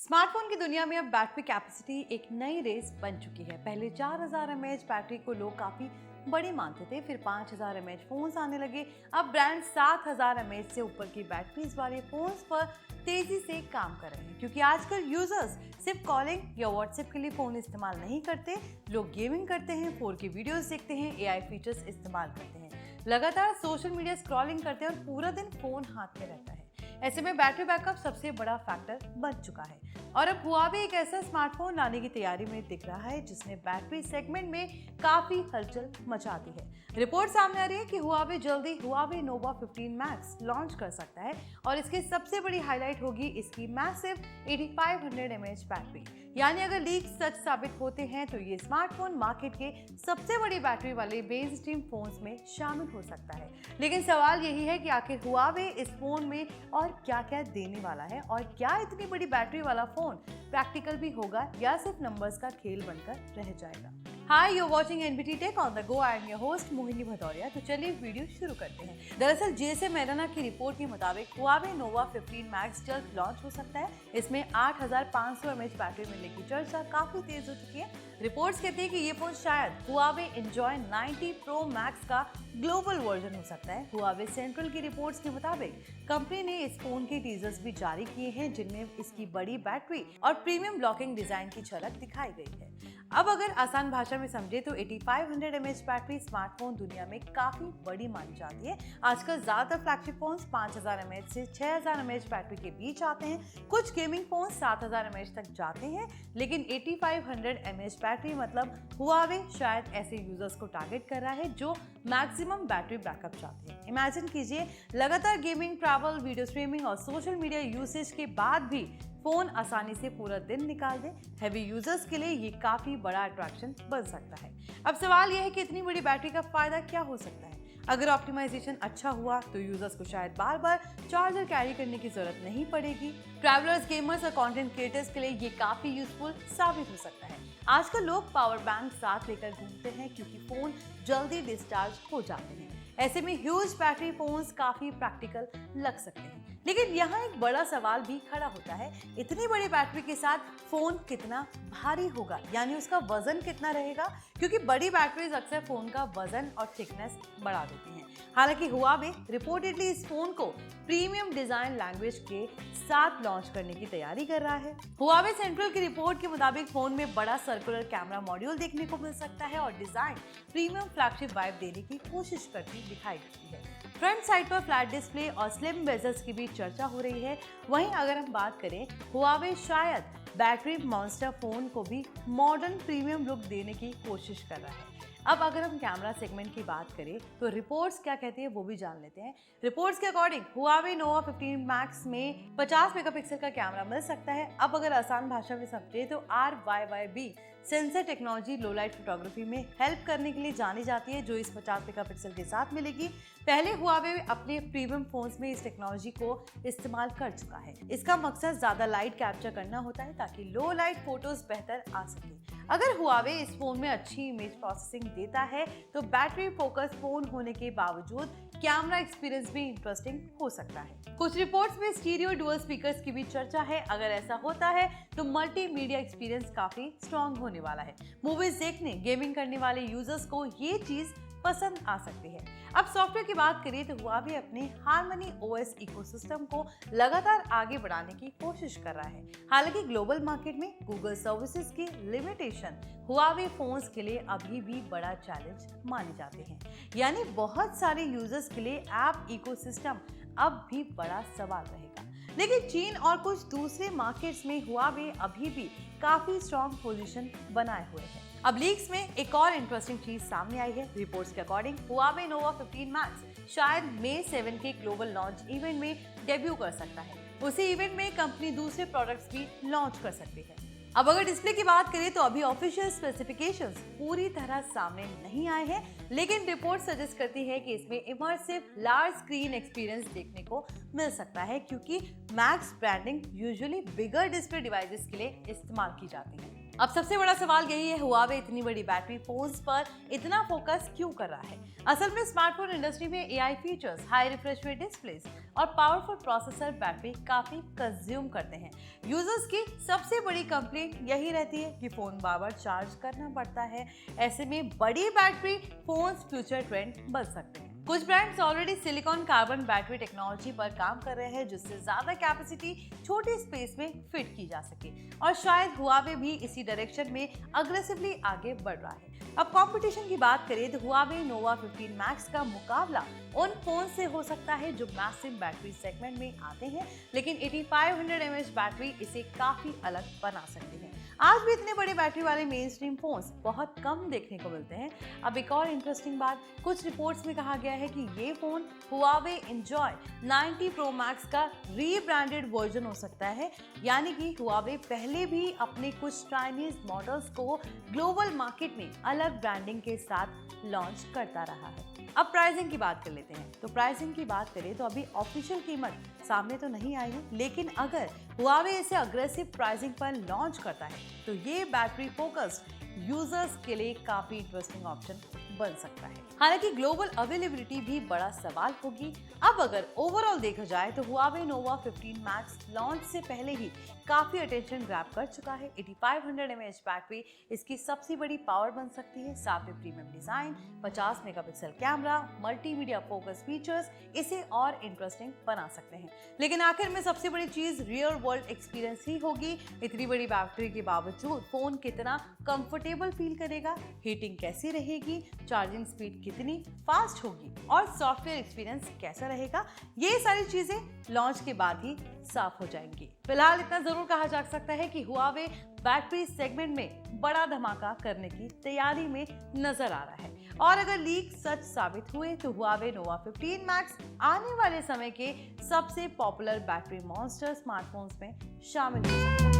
Smartphone की दुनिया में अब बैटरी कैपेसिटी एक नई रेस बन चुकी है। पहले 4000 mAh बैटरी को लोग काफी बड़ी मानते थे, फिर 5000 mAh फोन्स आने लगे। अब ब्रांड 7000 mAh से ऊपर की बैटरीज वाले फोन्स पर तेजी से काम कर रहे हैं, क्योंकि आजकल यूजर्स सिर्फ कॉलिंग या व्हाट्सएप के लिए फोन इस्तेमाल नहीं करते। लोग गेमिंग करते हैं, 4K वीडियोस देखते हैं, एआई फीचर्स इस्तेमाल करते हैं, लगातार सोशल मीडिया स्क्रॉलिंग करते हैं और पूरा दिन फोन हाथ में रहता है। ऐसे में बैटरी बैकअप सबसे बड़ा फैक्टर बन चुका है और अब हुआवे एक ऐसा स्मार्टफोन लाने की तैयारी में दिख रहा है जिसने बैटरी सेगमेंट में काफी हलचल मचा दी है। रिपोर्ट सामने आ रही है कि हुआवे जल्दी हुआवे नोवा 15 मैक्स लॉन्च कर सकता है और इसकी सबसे बड़ी हाईलाइट होगी इसकी मैसिव 8500 mAh बैटरी। यानी अगर लीक सच साबित होते हैं तो ये स्मार्टफोन मार्केट के सबसे बड़ी बैटरी वाले मेन स्ट्रीम फोन्स में शामिल हो सकता है। लेकिन सवाल यही है कि आखिर हुआवे इस फोन में और क्या क्या देने वाला है और क्या इतनी बड़ी बैटरी वाला फोन प्रैक्टिकल भी होगा या सिर्फ नंबर्स का खेल बनकर रह जाएगा। Hi, you watching NBT tech on the go. I am your host Mohini Bhadauria. तो चलिए वीडियो शुरू करते हैं। दरअसल जीएसएम एरेना की रिपोर्ट के मुताबिक हुआवे नोवा 15 मैक्स जल्द लॉन्च हो सकता है। इसमें 8500 mAh बैटरी मिलने की चर्चा काफी तेज हो चुकी है। रिपोर्ट्स कहती है कि ये फोन शायद हुआवे एंजॉय 90 प्रो मैक्स का ग्लोबल वर्जन हो सकता है। हुआवे सेंट्रल की रिपोर्ट्स के मुताबिक कंपनी ने इस फोन के टीजर्स भी जारी किए हैं जिनमें इसकी बड़ी बैटरी और प्रीमियम ब्लॉकिंग डिजाइन की झलक दिखाई गई है। अब अगर आसान भाषा में समझे तो 8500 mAh बैटरी स्मार्टफोन दुनिया में काफी बड़ी मानी जाती है। आजकल ज्यादातर फ्लैगशिप फोन्स 5000 mAh से 6000 mAh बैटरी के बीच आते हैं। कुछ गेमिंग फोन 7000 mAh तक जाते हैं, लेकिन 8500 mAh बैटरी मतलब हुआवे शायद ऐसे यूजर्स को टारगेट कर रहा है जो मैक्सिमम बैटरी बैकअप चाहते हैं। इमेजिन कीजिए, लगातार गेमिंग, ट्रैवल, वीडियो स्ट्रीमिंग और सोशल मीडिया यूसेज के बाद भी फोन आसानी से पूरा दिन निकाल दे। हैवी यूजर्स के लिए ये काफी बड़ा अट्रैक्शन बन सकता है। अब सवाल यह है कि इतनी बड़ी बैटरी का फायदा क्या हो सकता है। अगर ऑप्टिमाइजेशन अच्छा हुआ तो यूजर्स को शायद बार बार चार्जर कैरी करने की जरूरत नहीं पड़ेगी। ट्रैवलर्स, गेमर्स और कंटेंट क्रिएटर्स के लिए ये काफी यूजफुल साबित हो सकता है। आजकल लोग पावर बैंक साथ लेकर घूमते हैं क्योंकि फोन जल्दी डिस्चार्ज हो जाते हैं। ऐसे में ह्यूज बैटरी फोन्स काफी प्रैक्टिकल लग सकते हैं। लेकिन यहाँ एक बड़ा सवाल भी खड़ा होता है, इतनी बड़ी बैटरी के साथ फोन कितना भारी होगा, यानी उसका वजन कितना रहेगा, क्योंकि बड़ी बैटरीज अक्सर फोन का वजन और थिकनेस बढ़ा देती हैं। हालांकि हुआवे रिपोर्टेडली इस फोन को प्रीमियम डिजाइन लैंग्वेज के साथ लॉन्च करने की तैयारी कर रहा है। हुआवे सेंट्रल की रिपोर्ट के मुताबिक फोन में बड़ा सर्कुलर कैमरा मॉड्यूल देखने को मिल सकता है और डिजाइन प्रीमियम फ्लैगशिप वाइब देने की कोशिश करती दिखाई देती है। फ्रंट साइड पर फ्लैट डिस्प्ले और स्लिम बेजल्स की भी चर्चा हो रही है। वहीं अगर हम बात करें, हुआवे शायद बैटरी मॉन्स्टर फोन को भी मॉडर्न प्रीमियम लुक देने की कोशिश कर रहा है। अब अगर हम कैमरा सेगमेंट की बात करें तो रिपोर्ट्स क्या कहती है वो भी जान लेते हैं। रिपोर्ट्स के अकॉर्डिंग हुआवे नोवा 15 मैक्स में 50 मेगापिक्सल का कैमरा मिल सकता है। अब अगर आसान भाषा में समझे तो RYYB सेंसर टेक्नोलॉजी लो लाइट फोटोग्राफी में हेल्प करने के लिए जानी जाती है, जो इस 50 मेगापिक्सल के साथ मिलेगी। पहले हुआवे अपने प्रीमियम फोन्स में इस टेक्नोलॉजी को इस्तेमाल कर चुका है। इसका मकसद ज्यादा लाइट कैप्चर करना होता है ताकि लो लाइट फोटोज बेहतर आ सके। अगर हुआवे इस फोन में अच्छी इमेज प्रोसेसिंग देता है तो बैटरी फोकस फोन होने के बावजूद कैमरा एक्सपीरियंस भी इंटरेस्टिंग हो सकता है। कुछ रिपोर्ट्स में स्टीरियो डुअल स्पीकर्स की भी चर्चा है। अगर ऐसा होता है तो मल्टीमीडिया एक्सपीरियंस काफी स्ट्रॉन्ग होने वाला है। मूवीज देखने, गेमिंग करने वाले यूजर्स को ये चीज पसंद आ सकती है। अब सॉफ्टवेयर की बात करें तो हुआवे अपने हार्मनी ओएस इकोसिस्टम को लगातार आगे बढ़ाने की कोशिश कर रहा है। हालांकि ग्लोबल मार्केट में गूगल सर्विसेज की लिमिटेशन हुआवे फोन्स के लिए अभी भी बड़ा चैलेंज माने जाते हैं। यानी बहुत सारे यूजर्स के लिए ऐप इकोसिस्टम अब भी बड़ा सवाल रहेगा। लेकिन चीन और कुछ दूसरे मार्केट्स में हुआवे अभी भी काफी स्ट्रॉन्ग पोजीशन बनाए हुए है। अब लीक्स में एक और इंटरेस्टिंग चीज सामने आई है। रिपोर्ट्स के अकॉर्डिंग हुआवे नोवा 15 मैक्स शायद May 7 के ग्लोबल लॉन्च इवेंट में डेब्यू कर सकता है। उसी इवेंट में कंपनी दूसरे प्रोडक्ट्स भी लॉन्च कर सकती है। अब अगर डिस्प्ले की बात करें तो अभी ऑफिशियल स्पेसिफिकेशंस पूरी तरह सामने नहीं आए हैं, लेकिन रिपोर्ट सजेस्ट करती है कि इसमें इमर्सिव लार्ज स्क्रीन एक्सपीरियंस देखने को मिल सकता है, क्योंकि मैक्स ब्रांडिंग यूजुअली बिगर डिस्प्ले डिवाइसेस के लिए इस्तेमाल की जाती है। अब सबसे बड़ा सवाल यही है, हुआवे इतनी बड़ी बैटरी फोन्स पर इतना फोकस क्यों कर रहा है? असल में स्मार्टफोन इंडस्ट्री में AI features, high refresh rate displace और पावरफुल प्रोसेसर बैटरी काफी कंज्यूम करते हैं। यूजर्स की सबसे बड़ी कंप्लेंट यही रहती है कि फोन बार-बार चार्ज करना पड़ता है। ऐसे में बड़ी बैटरी फोन्स फ्यूचर ट्रेंड बन सकते हैं। कुछ brands already silicon carbon battery technology पर काम कर रहे हैं, जिससे ज्यादा कैपेसिटी छोटी स्पेस में फिट की जा सके, और शायद हुआवे भी इसी डायरेक्शन में अग्रेसिवली आगे बढ़ रहा है। अब कंपटीशन की बात करें तो हुआवे नोवा 15 मैक्स का मुकाबला उन फोन से हो सकता है जो मैसिव बैटरी सेगमेंट में आते हैं, लेकिन 8500 mAh बैटरी इसे काफी अलग बना सकती है। आज भी इतने बड़े बैटरी वाले मेन स्ट्रीम फोन्स बहुत कम देखने को मिलते हैं। अब एक और इंटरेस्टिंग बात, कुछ रिपोर्ट्स में कहा गया है कि ये phone Huawei enjoy 90 pro max का रीब्रांडेड वर्जन हो सकता है, यानी कि हुआवे पहले भी अपने कुछ चाइनीज मॉडल्स को ग्लोबल मार्केट में अलग ब्रांडिंग के साथ लॉन्च करता रहा है। अब प्राइसिंग की बात कर लेते हैं। तो प्राइसिंग की बात करें तो अभी ऑफिशियल कीमत सामने तो नहीं आई है, लेकिन अगर हुआवे इसे अग्रेसिव प्राइसिंग पर लॉन्च करता है तो ये बैटरी फोकस्ड यूजर्स के लिए काफी इंटरेस्टिंग ऑप्शन बन सकता है। हालांकि ग्लोबल अवेलेबिलिटी भी बड़ा सवाल होगी। अब अगर ओवरऑल देखा जाए तो हुआवे नोवा 15 मैक्स लॉन्च से पहले ही काफी अटेंशन ग्रैब कर चुका है। 8500 mAh बैटरी इसकी सबसे बड़ी पावर बन सकती है। साथ में premium design, 50 megapixel camera, multimedia focus features इसे और इंटरेस्टिंग बना सकते हैं। लेकिन आखिर में सबसे बड़ी चीज रियल वर्ल्ड एक्सपीरियंस ही होगी। इतनी बड़ी बैटरी के बावजूद फोन कितना कंफर्टेबल फील करेगा, हीटिंग कैसी रहेगी, चार्जिंग स्पीड कितनी फास्ट होगी और सॉफ्टवेयर एक्सपीरियंस कैसा रहेगा, ये सारी चीजें लॉन्च के बाद ही साफ हो जाएंगी। फिलहाल इतना जरूर कहा जा सकता है कि हुआवे बैटरी सेगमेंट में बड़ा धमाका करने की तैयारी में नजर आ रहा है, और अगर लीक सच साबित हुए तो हुआवे नोवा 15 मैक्स आने वाले समय के सबसे पॉपुलर बैटरी मॉन्स्टर स्मार्टफोन्स में शामिल हो सकता है।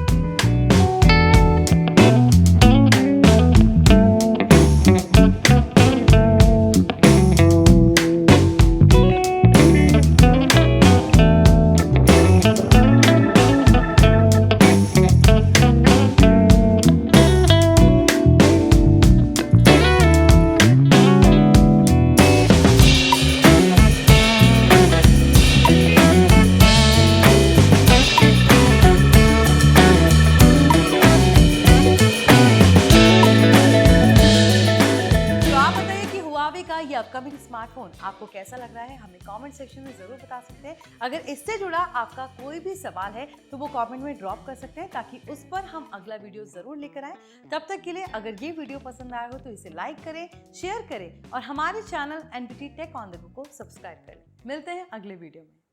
का ये अपकमिंग स्मार्टफोन आपको कैसा लग रहा है, हमें कमेंट सेक्शन में जरूर बता सकते हैं। अगर इससे जुड़ा आपका कोई भी सवाल है तो वो कमेंट में ड्रॉप कर सकते हैं, ताकि उस पर हम अगला वीडियो जरूर लेकर आए। तब तक के लिए अगर ये वीडियो पसंद आया हो तो इसे लाइक करें, शेयर करें और हमारे channel NBT tech on the go को सब्सक्राइब करें। मिलते हैं अगले वीडियो में।